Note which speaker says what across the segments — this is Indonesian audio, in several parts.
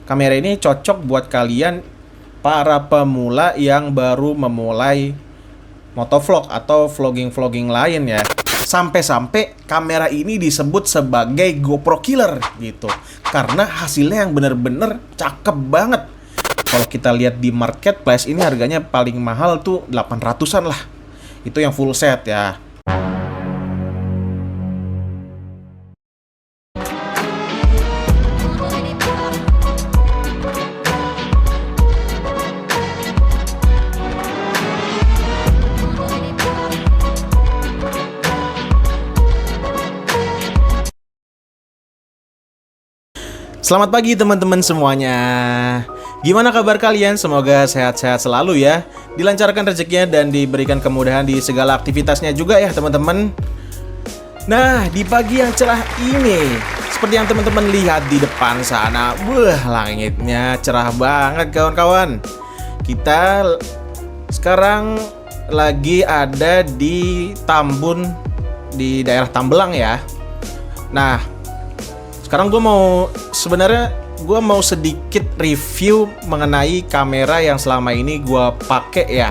Speaker 1: kamera ini cocok buat kalian para pemula yang baru memulai motovlog atau vlogging-vlogging lain ya. Sampai-sampai kamera ini disebut sebagai GoPro Killer gitu. Karena hasilnya yang bener-bener cakep banget. Kalau kita lihat di marketplace ini harganya paling mahal tuh 800-an lah. Itu yang full set ya. Selamat pagi teman-teman semuanya. Gimana kabar kalian? Semoga sehat-sehat selalu ya. Dilancarkan rezekinya dan diberikan kemudahan di segala aktivitasnya juga ya teman-teman. Nah, di pagi yang cerah ini, seperti yang teman-teman lihat di depan sana, langitnya cerah banget kawan-kawan. Kita sekarang lagi ada di Tambun, di daerah Tambelang ya. Nah, sekarang gue mau sedikit review mengenai kamera yang selama ini gue pakai ya.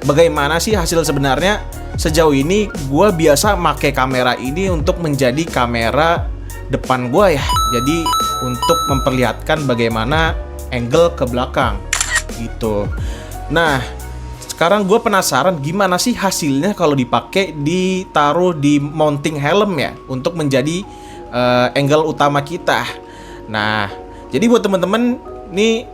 Speaker 1: Bagaimana sih hasil sebenarnya? Sejauh ini gue biasa pakai kamera ini untuk menjadi kamera depan gue ya. Jadi untuk memperlihatkan bagaimana angle ke belakang gitu. Nah, sekarang gue penasaran gimana sih hasilnya kalau dipakai ditaruh di mounting helm ya, untuk menjadi angle utama kita. Nah, jadi buat teman-teman nih,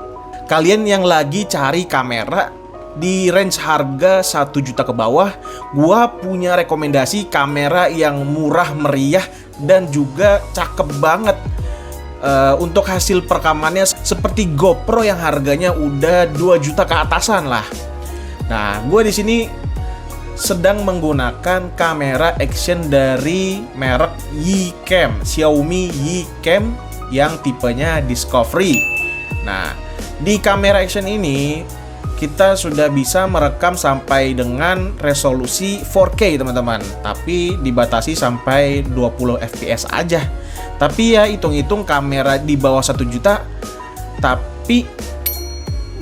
Speaker 1: kalian yang lagi cari kamera di range harga 1 juta ke bawah, gua punya rekomendasi kamera yang murah meriah dan juga cakep banget. Untuk hasil perekamannya seperti GoPro yang harganya udah 2 juta ke atasan lah. Nah, gua di sini sedang menggunakan kamera action dari merek Yicam, Xiaomi Yicam yang tipenya Discovery. Nah, di kamera action ini kita sudah bisa merekam sampai dengan resolusi 4K teman-teman, tapi dibatasi sampai 20 fps aja. Tapi ya hitung-hitung kamera di bawah 1 juta tapi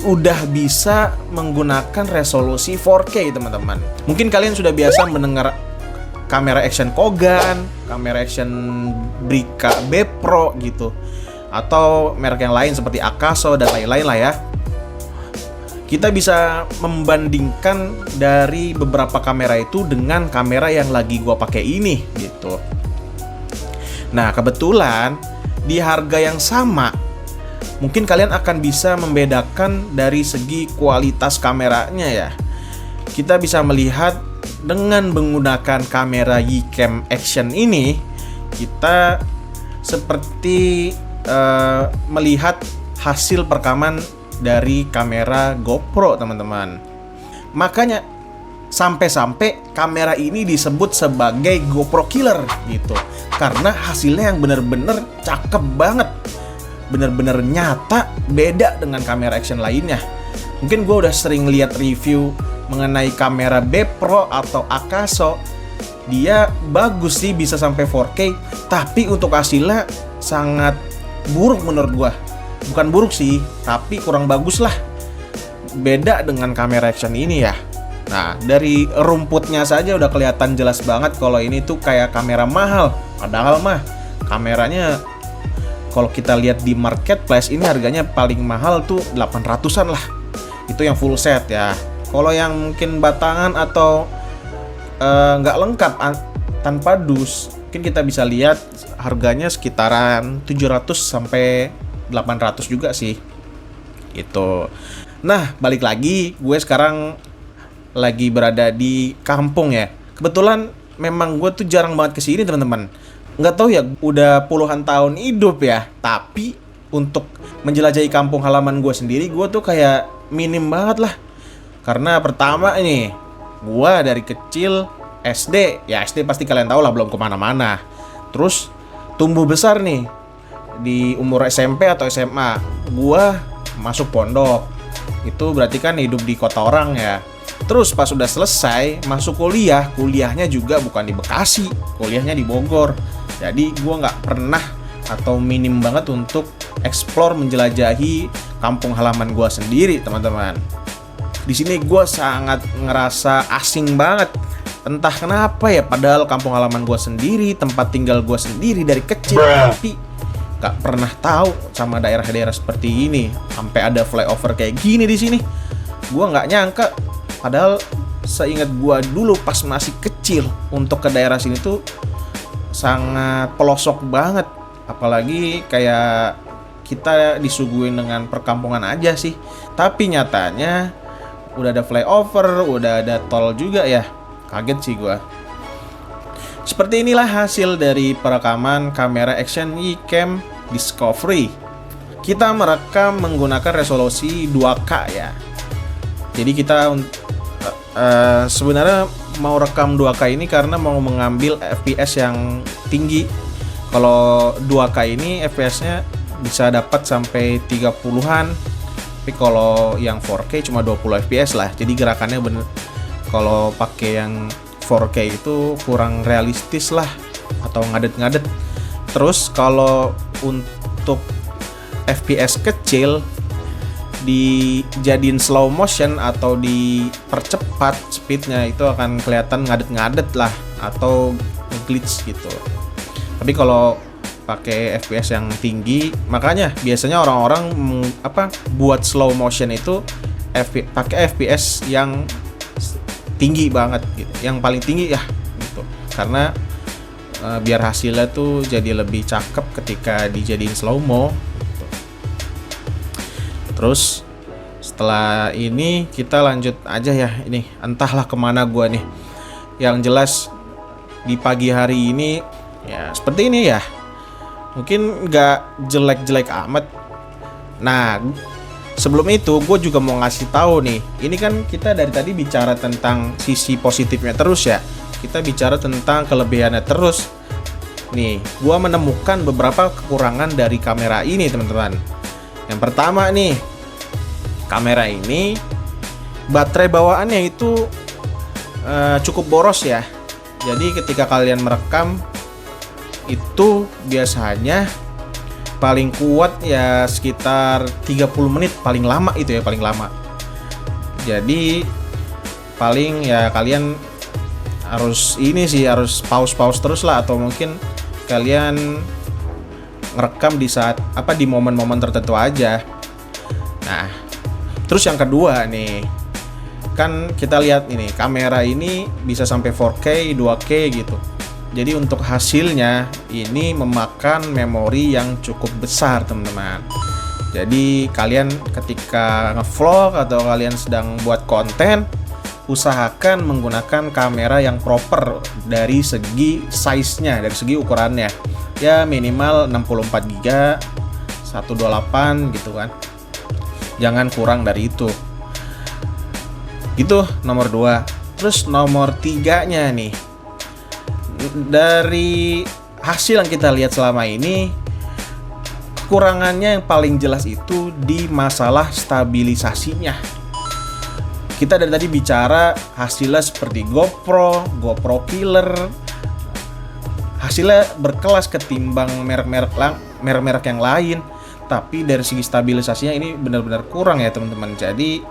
Speaker 1: udah bisa menggunakan resolusi 4K teman-teman. Mungkin kalian sudah biasa mendengar kamera action Kogan, kamera action Brica B Pro gitu, atau merek yang lain seperti Akaso dan lain-lain lah ya. Kita bisa membandingkan dari beberapa kamera itu dengan kamera yang lagi gua pakai ini gitu. Nah, kebetulan di harga yang sama mungkin kalian akan bisa membedakan dari segi kualitas kameranya ya. Kita bisa melihat dengan menggunakan kamera Yicam Action ini, kita seperti melihat hasil perekaman dari kamera GoPro teman-teman. Makanya sampai-sampai kamera ini disebut sebagai GoPro Killer gitu. Karena hasilnya yang bener-bener cakep banget. Bener-bener nyata, beda dengan kamera action lainnya. Mungkin gue udah sering lihat review mengenai kamera B Pro atau Akaso. Dia bagus sih, bisa sampai 4K, tapi untuk hasilnya sangat buruk menurut gue. Bukan buruk sih, tapi kurang bagus lah. Beda dengan kamera action ini ya. Nah, dari rumputnya saja udah kelihatan jelas banget kalau ini tuh kayak kamera mahal. Padahal mah kameranya kalau kita lihat di marketplace ini harganya paling mahal tuh 800-an lah. Itu yang full set ya. Kalau yang mungkin batangan atau nggak lengkap tanpa dus, mungkin kita bisa lihat harganya sekitaran 700 sampai 800 juga sih. Itu. Nah, balik lagi, gue sekarang lagi berada di kampung ya. Kebetulan memang gue tuh jarang banget kesini teman-teman. Nggak tahu ya, udah puluhan tahun hidup ya, tapi untuk menjelajahi kampung halaman gue sendiri, gue tuh kayak minim banget lah. Karena pertama ini, gue dari kecil SD, ya SD pasti kalian tahu lah, belum kemana-mana. Terus tumbuh besar nih di umur SMP atau SMA, gue masuk pondok. Itu berarti kan hidup di kota orang ya. Terus pas sudah selesai masuk kuliah, kuliahnya juga bukan di Bekasi, kuliahnya di Bogor. Jadi gue nggak pernah atau minim banget untuk explore, menjelajahi kampung halaman gue sendiri, teman-teman. Di sini gue sangat ngerasa asing banget. Entah kenapa ya, padahal kampung halaman gue sendiri, tempat tinggal gue sendiri dari kecil, tapi gak pernah tahu sama daerah-daerah seperti ini. Sampai ada flyover kayak gini di sini. Gue nggak nyangka. Padahal seingat gue dulu pas masih kecil, untuk ke daerah sini tuh sangat pelosok banget. Apalagi kayak kita disuguhin dengan perkampungan aja sih. Tapi nyatanya udah ada flyover, udah ada tol juga ya. Kaget sih gue. Seperti inilah hasil dari perekaman kamera Action Ecam Discovery. Kita merekam menggunakan resolusi 2K ya. Jadi kita sebenarnya mau rekam 2K ini karena mau mengambil FPS yang tinggi. Kalau 2K ini FPS-nya bisa dapat sampai 30-an. Tapi kalau yang 4K cuma 20 FPS lah. Jadi gerakannya bener, kalau pakai yang 4K itu kurang realistis lah, atau ngadet-ngadet. Terus kalau untuk FPS kecil dijadiin slow motion atau dipercepat speednya, itu akan kelihatan ngadet-ngadet lah atau glitch gitu. Tapi kalau pakai FPS yang tinggi, makanya biasanya orang-orang buat slow motion itu pakai FPS yang tinggi banget gitu, yang paling tinggi ya gitu, karena biar hasilnya tuh jadi lebih cakep ketika dijadiin slow mo gitu. Terus setelah ini kita lanjut aja ya. Ini entahlah kemana gua nih. Yang jelas di pagi hari ini ya seperti ini ya, mungkin nggak jelek-jelek amat. Nah, sebelum itu gue juga mau ngasih tahu nih. Ini kan kita dari tadi bicara tentang sisi positifnya terus ya. Kita bicara tentang kelebihannya terus. Nih, gue menemukan beberapa kekurangan dari kamera ini, teman-teman. Yang pertama nih, kamera ini baterai bawaannya itu cukup boros ya. Jadi ketika kalian merekam itu biasanya paling kuat ya sekitar 30 menit paling lama, itu ya paling lama. Jadi paling ya kalian harus pause terus lah, atau mungkin kalian ngerekam di saat di momen-momen tertentu aja. Nah, terus yang kedua nih, kan kita lihat ini kamera ini bisa sampai 4K, 2K gitu. Jadi untuk hasilnya ini memakan memori yang cukup besar, teman-teman. Jadi kalian ketika ngevlog atau kalian sedang buat konten, usahakan menggunakan kamera yang proper dari segi size-nya, dari segi ukurannya. Ya minimal 64 GB, 128 gitu kan. Jangan kurang dari itu. Gitu nomor 2. Terus nomor 3-nya nih. Dari hasil yang kita lihat selama ini, kekurangannya yang paling jelas itu di masalah stabilisasinya. Kita dari tadi bicara hasilnya seperti GoPro Killer, hasilnya berkelas ketimbang merek-merek yang lain. Tapi dari segi stabilisasinya ini benar-benar kurang ya, teman-teman. Jadi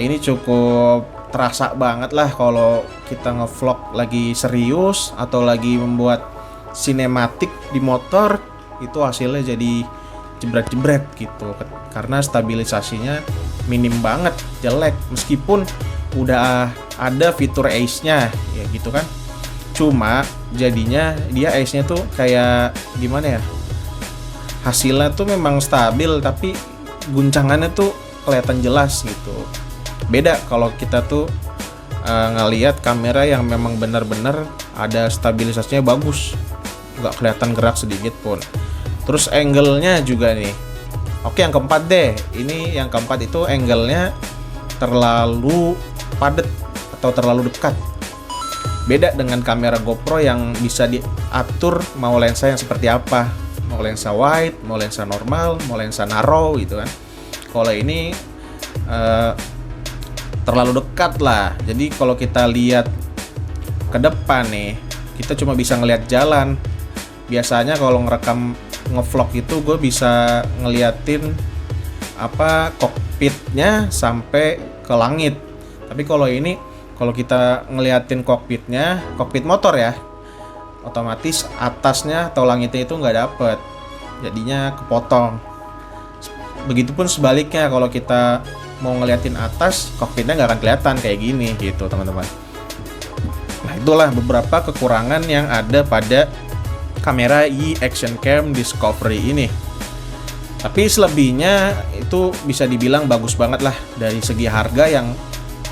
Speaker 1: ini cukup terasa banget lah kalau kita ngevlog lagi serius atau lagi membuat sinematik di motor, itu hasilnya jadi jebret-jebret gitu, karena stabilisasinya minim banget, jelek, meskipun udah ada fitur Ace-nya ya gitu kan. Cuma jadinya dia Ace-nya tuh kayak gimana ya, hasilnya tuh memang stabil tapi guncangannya tuh kelihatan jelas gitu. Beda kalau kita tuh ngelihat kamera yang memang benar-benar ada stabilisasinya bagus, nggak kelihatan gerak sedikit pun. Terus angle-nya juga nih. Oke, yang keempat deh. Ini yang keempat itu angle-nya terlalu padat atau terlalu dekat. Beda dengan kamera GoPro yang bisa diatur mau lensa yang seperti apa, mau lensa wide, mau lensa normal, mau lensa narrow gitu kan. Kalau ini terlalu dekat lah. Jadi kalau kita lihat ke depan nih, kita cuma bisa ngelihat jalan. Biasanya kalau ngerekam ngevlog itu gue bisa ngeliatin kokpitnya sampai ke langit. Tapi kalau ini, kalau kita ngeliatin kokpit motor ya, otomatis atasnya atau langitnya itu nggak dapet, jadinya kepotong. Begitupun sebaliknya, kalau kita mau ngeliatin atas, kokpitnya nggak akan kelihatan kayak gini gitu teman-teman. Nah, itulah beberapa kekurangan yang ada pada kamera Action Cam Discovery ini. Tapi selebihnya itu bisa dibilang bagus banget lah dari segi harga yang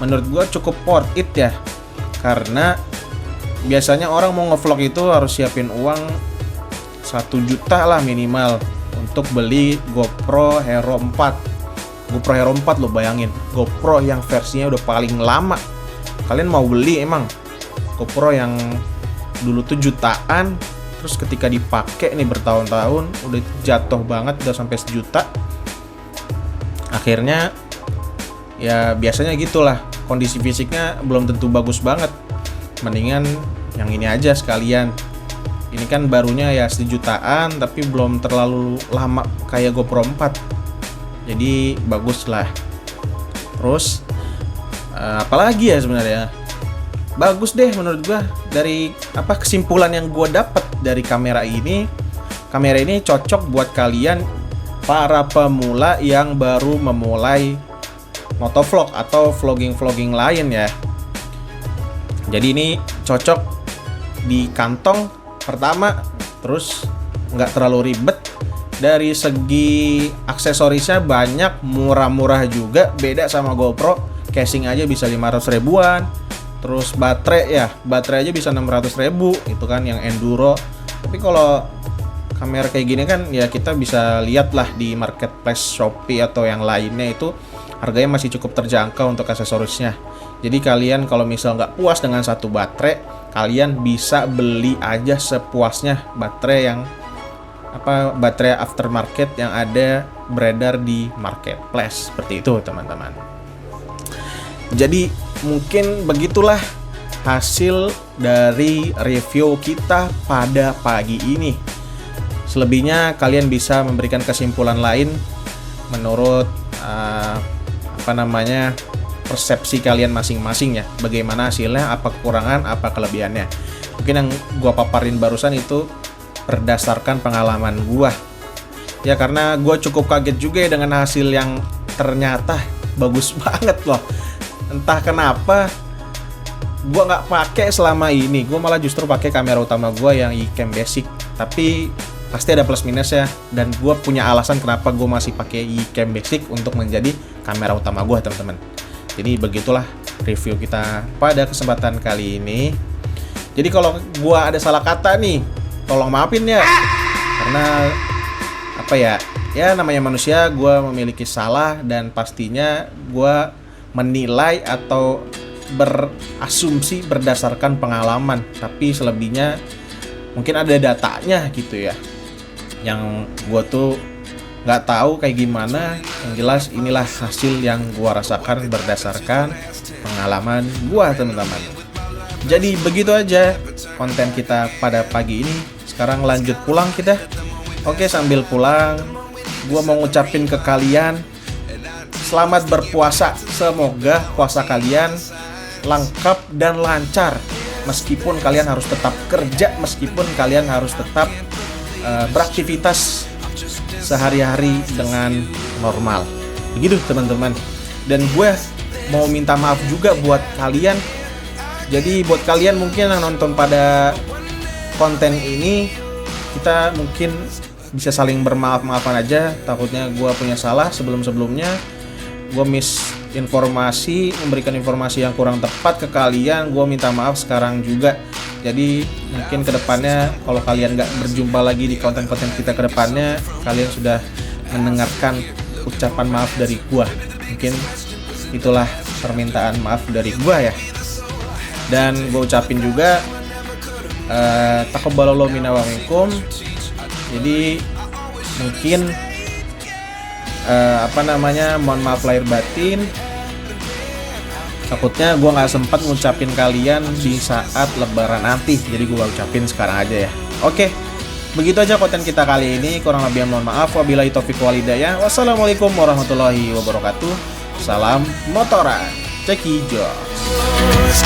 Speaker 1: menurut gue cukup worth it ya. Karena biasanya orang mau ngevlog itu harus siapin uang 1 juta lah minimal untuk beli GoPro Hero 4. GoPro Hero 4 lo bayangin, GoPro yang versinya udah paling lama. Kalian mau beli emang GoPro yang dulu tuh jutaan, terus ketika dipakai nih bertahun-tahun udah jatuh banget, udah sampai 1 juta. Akhirnya ya biasanya gitulah, kondisi fisiknya belum tentu bagus banget. Mendingan yang ini aja sekalian. Ini kan barunya ya 1 jutaan, tapi belum terlalu lama kayak GoPro 4. Jadi bagus lah. Terus apalagi ya sebenarnya? Bagus deh menurut gua. Dari kesimpulan yang gua dapat dari kamera ini cocok buat kalian para pemula yang baru memulai motovlog atau vlogging lain ya. Jadi ini cocok di kantong pertama, terus nggak terlalu ribet. Dari segi aksesorisnya banyak, murah-murah juga, beda sama GoPro. Casing aja bisa 500 ribuan. Terus baterai aja bisa 600 ribu, itu kan yang enduro. Tapi kalau kamera kayak gini kan ya kita bisa lihat lah di marketplace Shopee atau yang lainnya, itu harganya masih cukup terjangkau untuk aksesorisnya. Jadi kalian kalau misal nggak puas dengan satu baterai, kalian bisa beli aja sepuasnya baterai aftermarket yang ada beredar di marketplace. Seperti itu teman-teman. Jadi mungkin begitulah hasil dari review kita pada pagi ini. Selebihnya kalian bisa memberikan kesimpulan lain menurut persepsi kalian masing-masing ya. Bagaimana hasilnya, apa kekurangan, apa kelebihannya. Mungkin yang gua paparin barusan itu berdasarkan pengalaman gua. Ya karena gua cukup kaget juga ya dengan hasil yang ternyata bagus banget loh. Entah kenapa gua nggak pakai selama ini. Gua malah justru pakai kamera utama gua yang iCam Basic. Tapi pasti ada plus minus ya. Dan gua punya alasan kenapa gua masih pakai iCam Basic untuk menjadi kamera utama gua, teman-teman. Jadi begitulah review kita pada kesempatan kali ini. Jadi kalau gua ada salah kata nih, tolong maafin ya. Karena ya namanya manusia, gua memiliki salah dan pastinya gua menilai atau berasumsi berdasarkan pengalaman. Tapi selebihnya mungkin ada datanya gitu ya, yang gue tuh nggak tahu kayak gimana. Yang jelas inilah hasil yang gue rasakan berdasarkan pengalaman gue, teman-teman. Jadi begitu aja konten kita pada pagi ini. Sekarang lanjut pulang kita. Oke, sambil pulang gue mau ngucapin ke kalian selamat berpuasa. Semoga puasa kalian lengkap dan lancar. Meskipun kalian harus tetap kerja, meskipun kalian harus tetap beraktivitas sehari-hari dengan normal. Begitu teman-teman. Dan gue mau minta maaf juga buat kalian. Jadi buat kalian mungkin yang nonton pada konten ini, kita mungkin bisa saling bermaaf-maafan aja. Takutnya gue punya salah sebelum-sebelumnya. Gue informasi, memberikan informasi yang kurang tepat ke kalian. Gue minta maaf sekarang juga. Jadi mungkin kedepannya kalau kalian nggak berjumpa lagi di konten-konten kita kedepannya, kalian sudah mendengarkan ucapan maaf dari gue. Mungkin itulah permintaan maaf dari gue ya. Dan gue ucapin juga taqabbalallahu minna wa minkum. Jadi mungkin mohon maaf lahir batin. Takutnya gue nggak sempat ngucapin kalian di saat lebaran nanti, jadi gue ucapin sekarang aja ya. Oke, Begitu aja konten kita kali ini, kurang lebih mohon maaf. Wabillahi taufiq walhidayah. Wassalamualaikum warahmatullahi wabarakatuh. Salam motoran. Cekijos.